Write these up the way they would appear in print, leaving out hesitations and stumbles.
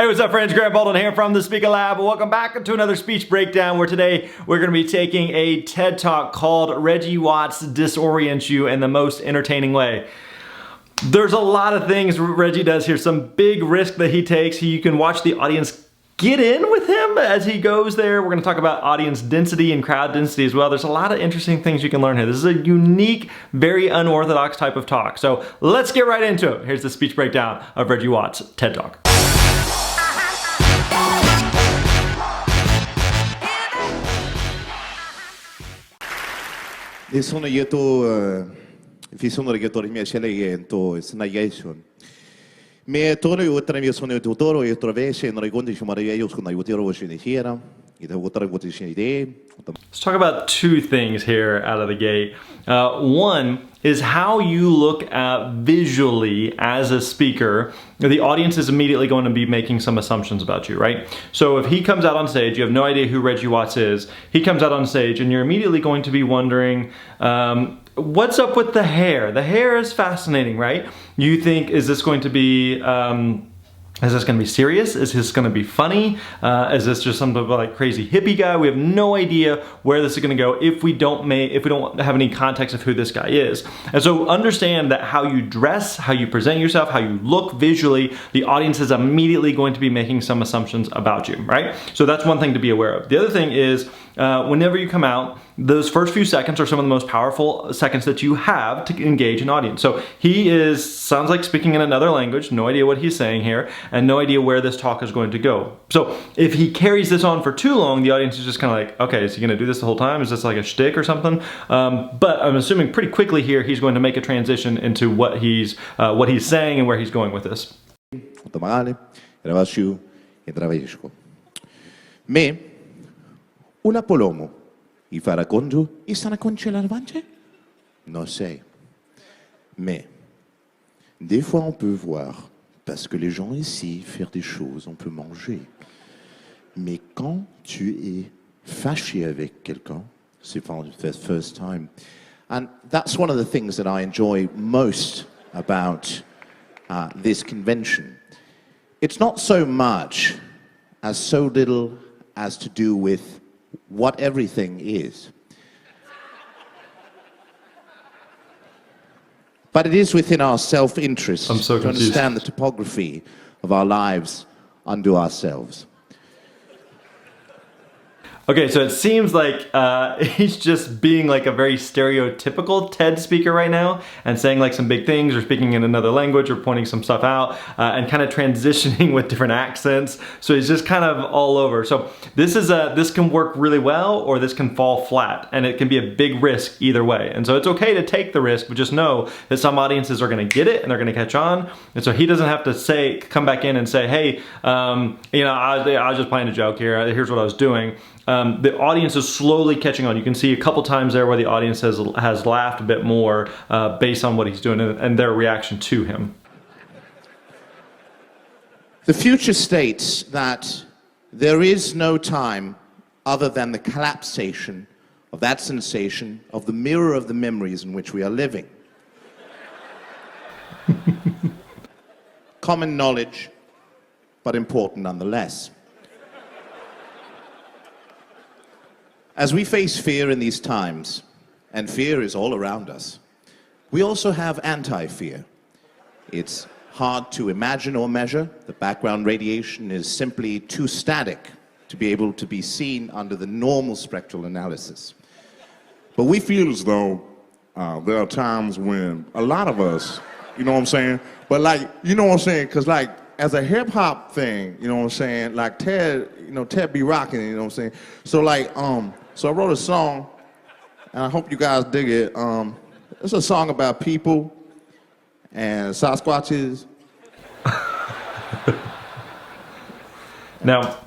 Hey, what's up friends? Grant Baldwin here from the Speaker Lab. Welcome back to another speech breakdown where today we're going to be taking a TED Talk called Reggie Watts Disorient You in the Most Entertaining Way. There's a lot of things Reggie does here, some big risk that he takes. You can watch the audience get in with him as he goes there. We're going to talk about audience density and crowd density as well. There's a lot of interesting things you can learn here. This is a unique, very unorthodox type of talk. So let's get right into it. Here's the speech breakdown of Reggie Watts TED Talk. Sono lieto, vi sono reggaetori miei scegliendo Disorientation. Me todo eu também sou no tutor e através no reconto de chamar eu com a outra hoje de hera e da outra coisa de ideia. Let's talk about two things here out of the gate. One is how you look at visually as a speaker. The audience is immediately going to be making some assumptions about you, right? So if he comes out on stage, you have no idea who Reggie Watts is. He comes out on stage and you're immediately going to be wondering, what's up with the hair? The hair is fascinating, right? You think, is this going to be serious? Is this going to be funny? Is this just some like crazy hippie guy? We have no idea where this is going to go if we don't have any context of who this guy is. And so understand that how you dress, how you present yourself, how you look visually, the audience is immediately going to be making some assumptions about you, right? So that's one thing to be aware of. The other thing is whenever you come out, those first few seconds are some of the most powerful seconds that you have to engage an audience. So he sounds like speaking in another language, no idea what he's saying here, and no idea where this talk is going to go. So if he carries this on for too long, the audience is just kind of like, okay, is he gonna do this the whole time? Is this like a shtick or something? But I'm assuming pretty quickly here, he's going to make a transition into what he's saying and where he's going with this. Me, una polomo. Il farà conto e sarà concelarvance? Non sais. Mais, des fois on peut voir, parce que les gens ici faire des choses, on peut manger. Mais quand tu es fâché avec quelqu'un, c'est for the first time. And that's one of the things that I enjoy most about this convention. It's not so much as so little as to do with what everything is. But it is within our self-interest to understand the topography of our lives unto ourselves. Okay, so it seems like he's just being like a very stereotypical TED speaker right now and saying like some big things or speaking in another language or pointing some stuff out and kind of transitioning with different accents. So he's just kind of all over. So this can work really well or this can fall flat and it can be a big risk either way. And so it's okay to take the risk, but just know that some audiences are going to get it and they're going to catch on. And so he doesn't have to come back in and say, hey, I was just playing a joke here. Here's what I was doing. The audience is slowly catching on. You can see a couple times there where the audience has laughed a bit more based on what he's doing and their reaction to him. The future states that there is no time other than the collapsation of that sensation of the mirror of the memories in which we are living. Common knowledge, but important nonetheless. As we face fear in these times, and fear is all around us, we also have anti-fear. It's hard to imagine or measure. The background radiation is simply too static to be able to be seen under the normal spectral analysis. But we feel as though there are times when a lot of us, you know what I'm saying? But like, you know what I'm saying? Because like, as a hip hop thing, you know what I'm saying? Like Ted be rocking, you know what I'm saying? So like, so I wrote a song, and I hope you guys dig it. It's a song about people and Sasquatches. Now,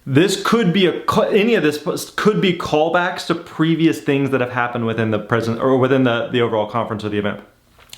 this could be any of this could be callbacks to previous things that have happened within the present or within the overall conference or the event.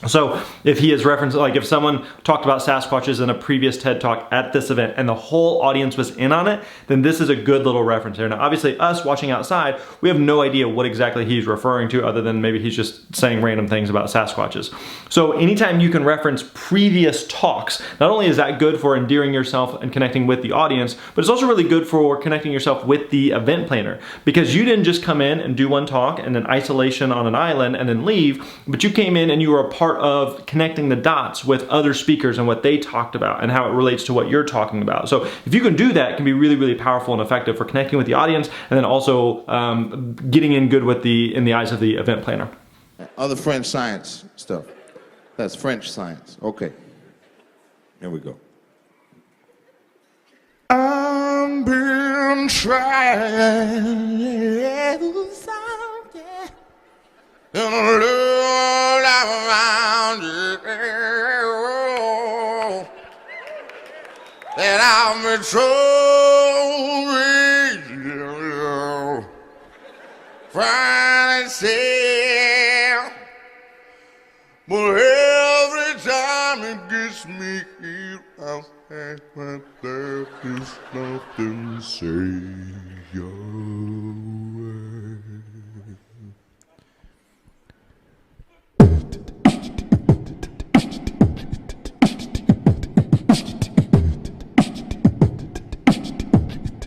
So if he is referenced, like if someone talked about Sasquatches in a previous TED Talk at this event and the whole audience was in on it, then this is a good little reference here. Now, obviously us watching outside, we have no idea what exactly he's referring to other than maybe he's just saying random things about Sasquatches. So anytime you can reference previous talks, not only is that good for endearing yourself and connecting with the audience, but it's also really good for connecting yourself with the event planner, because you didn't just come in and do one talk and then isolation on an island and then leave, but you came in and you were a part of connecting the dots with other speakers and what they talked about and how it relates to what you're talking about. So if you can do that, it can be really, really powerful and effective for connecting with the audience and then also getting in good with in the eyes of the event planner. Other French science stuff. That's French science. Okay. Here we go. I've been trying and all around you that I'm in trouble, trying to say, but every time it gets me here, I'll say, but there is nothing to say.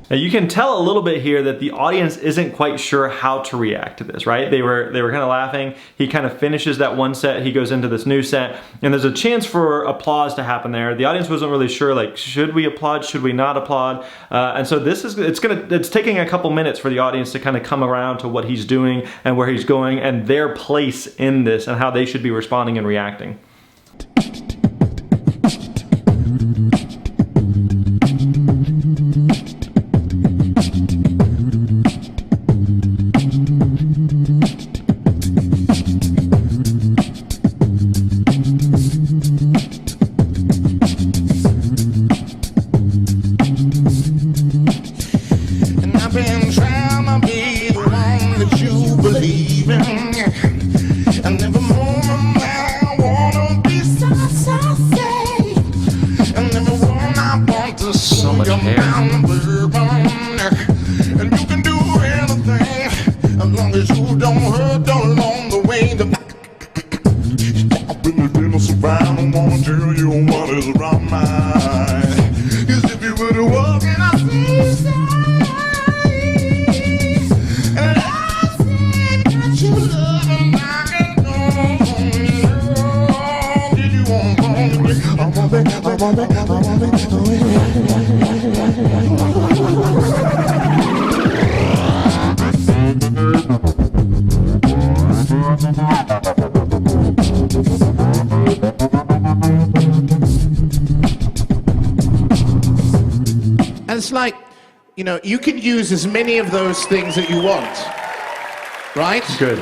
Now you can tell a little bit here that the audience isn't quite sure how to react to this, right? They were kind of laughing. He kind of finishes that one set, he goes into this new set, and there's a chance for applause to happen there. The audience wasn't really sure, like, should we applaud, should we not applaud? And so it's taking a couple minutes for the audience to kind of come around to what he's doing and where he's going and their place in this and how they should be responding and reacting. So much hair. And you can do anything as long as you don't hurt along the way. I've been business around, I wanna tell you what is around mine. 'Cause if you were to walk in a seaside, and I said that you love and I know, did you want to be? I want it. And it's like, you know, you can use as many of those things that you want, right? Good.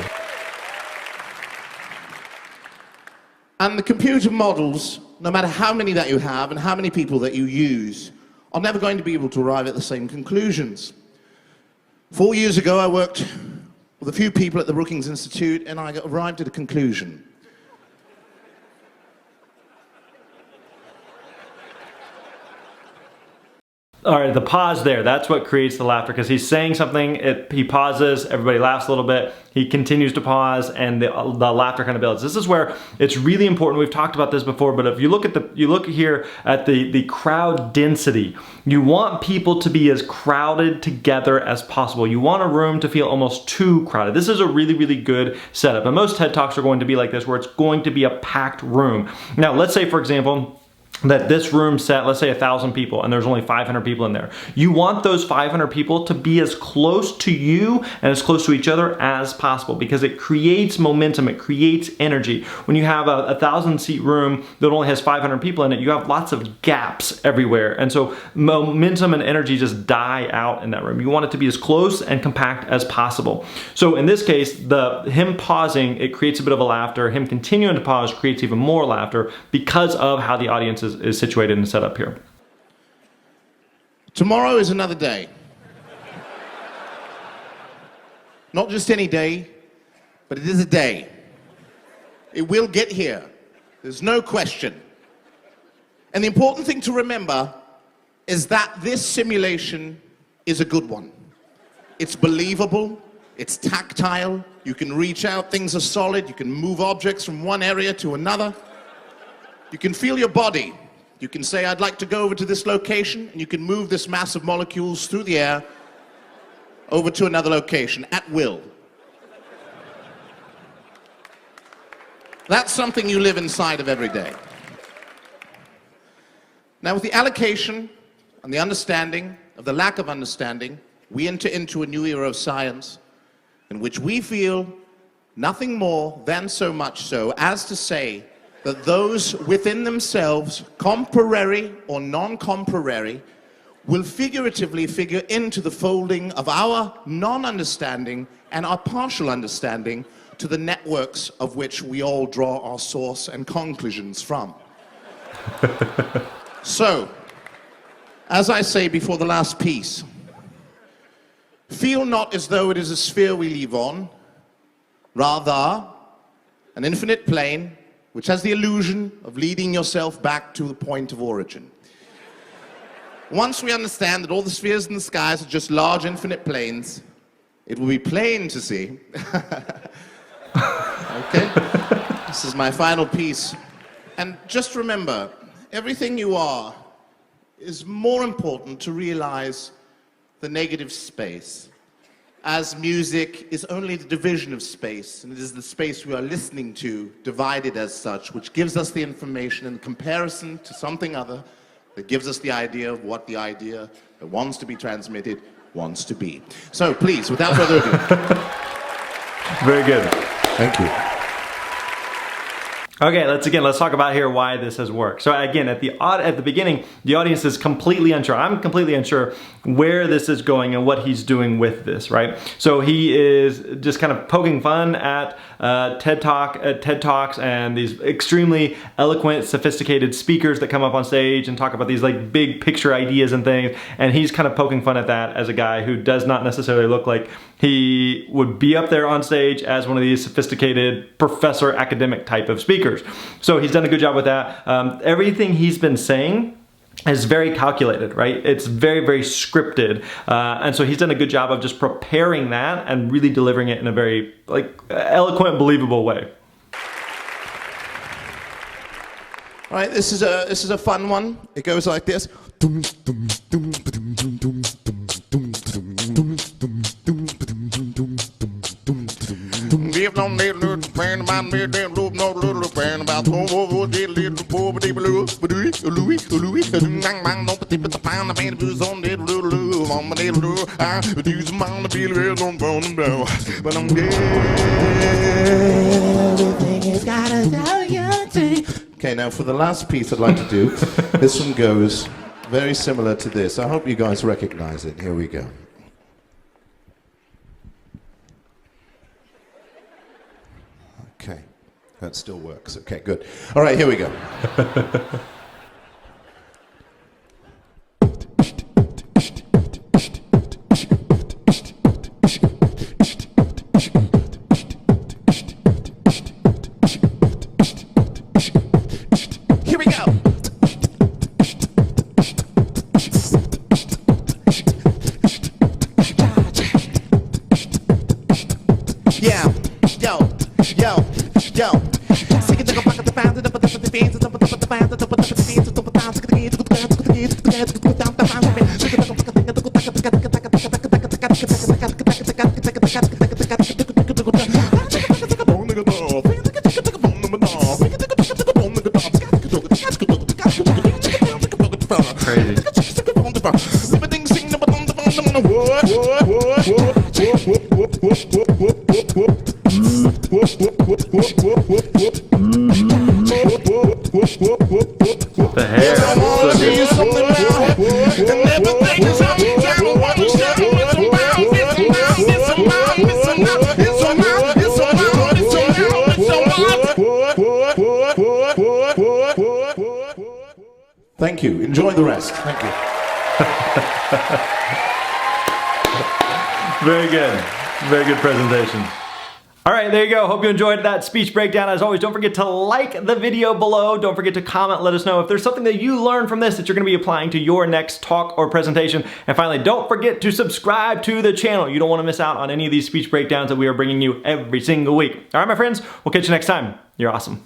And the computer models, no matter how many that you have and how many people that you use, are never going to be able to arrive at the same conclusions. 4 years ago, I worked with a few people at the Brookings Institute, and I arrived at a conclusion. All right, the pause there, that's what creates the laughter, because he's saying something, he pauses, everybody laughs a little bit, he continues to pause, and the laughter kind of builds. This is where it's really important. We've talked about this before, but if you look here at the crowd density, you want people to be as crowded together as possible. You want a room to feel almost too crowded. This is a really, really good setup, and most TED Talks are going to be like this, where it's going to be a packed room. Now, let's say, for example, that this room set, let's say 1,000 people, and there's only 500 people in there. You want those 500 people to be as close to you and as close to each other as possible, because it creates momentum, it creates energy. When you have a 1,000-seat room that only has 500 people in it, you have lots of gaps everywhere, and so momentum and energy just die out in that room. You want it to be as close and compact as possible. So in this case, him pausing, it creates a bit of a laughter. Him continuing to pause creates even more laughter because of how the audience is situated and set up here. Tomorrow is another day. Not just any day, but it is a day. It will get here. There's no question. And the important thing to remember is that this simulation is a good one. It's believable, it's tactile, you can reach out, things are solid, you can move objects from one area to another. You can feel your body. You can say, I'd like to go over to this location, and you can move this mass of molecules through the air over to another location at will. That's something you live inside of every day. Now, with the allocation and the understanding of the lack of understanding, we enter into a new era of science in which we feel nothing more than so much so as to say that those within themselves, comparary or non-comparary, will figuratively figure into the folding of our non-understanding and our partial understanding to the networks of which we all draw our source and conclusions from. So, as I say before the last piece, feel not as though it is a sphere we live on, rather an infinite plane which has the illusion of leading yourself back to the point of origin. Once we understand that all the spheres in the skies are just large infinite planes, it will be plain to see. Okay? This is my final piece. And just remember, everything you are is more important to realize the negative space, as music is only the division of space, and it is the space we are listening to, divided as such, which gives us the information in comparison to something other that gives us the idea of what the idea that wants to be transmitted wants to be. So please, without further ado. Very good. Thank you. Okay, let's talk about here why this has worked. So again, at the beginning, the audience is completely unsure. I'm completely unsure where this is going and what he's doing with this, right? So he is just kind of poking fun at TED Talks and these extremely eloquent, sophisticated speakers that come up on stage and talk about these like big picture ideas and things. And he's kind of poking fun at that as a guy who does not necessarily look like he would be up there on stage as one of these sophisticated professor academic type of speakers. So he's done a good job with that. Everything he's been saying is very calculated, right? It's very, very scripted. And so he's done a good job of just preparing that and really delivering it in a very like eloquent, believable way. All right, this is a fun one. It goes like this. Okay, now for the last piece I'd like to do, this one goes very similar to this. I hope you guys recognize it. Here we go. Okay, that still works. Okay, good. All right, here we go. The hair. Thank you. Enjoy the rest. Thank you. Very good. Very good presentation. All right, there you go. Hope you enjoyed that speech breakdown. As always, don't forget to like the video below. Don't forget to comment. Let us know if there's something that you learned from this that you're going to be applying to your next talk or presentation. And finally, don't forget to subscribe to the channel. You don't want to miss out on any of these speech breakdowns that we are bringing you every single week. All right, my friends, we'll catch you next time. You're awesome.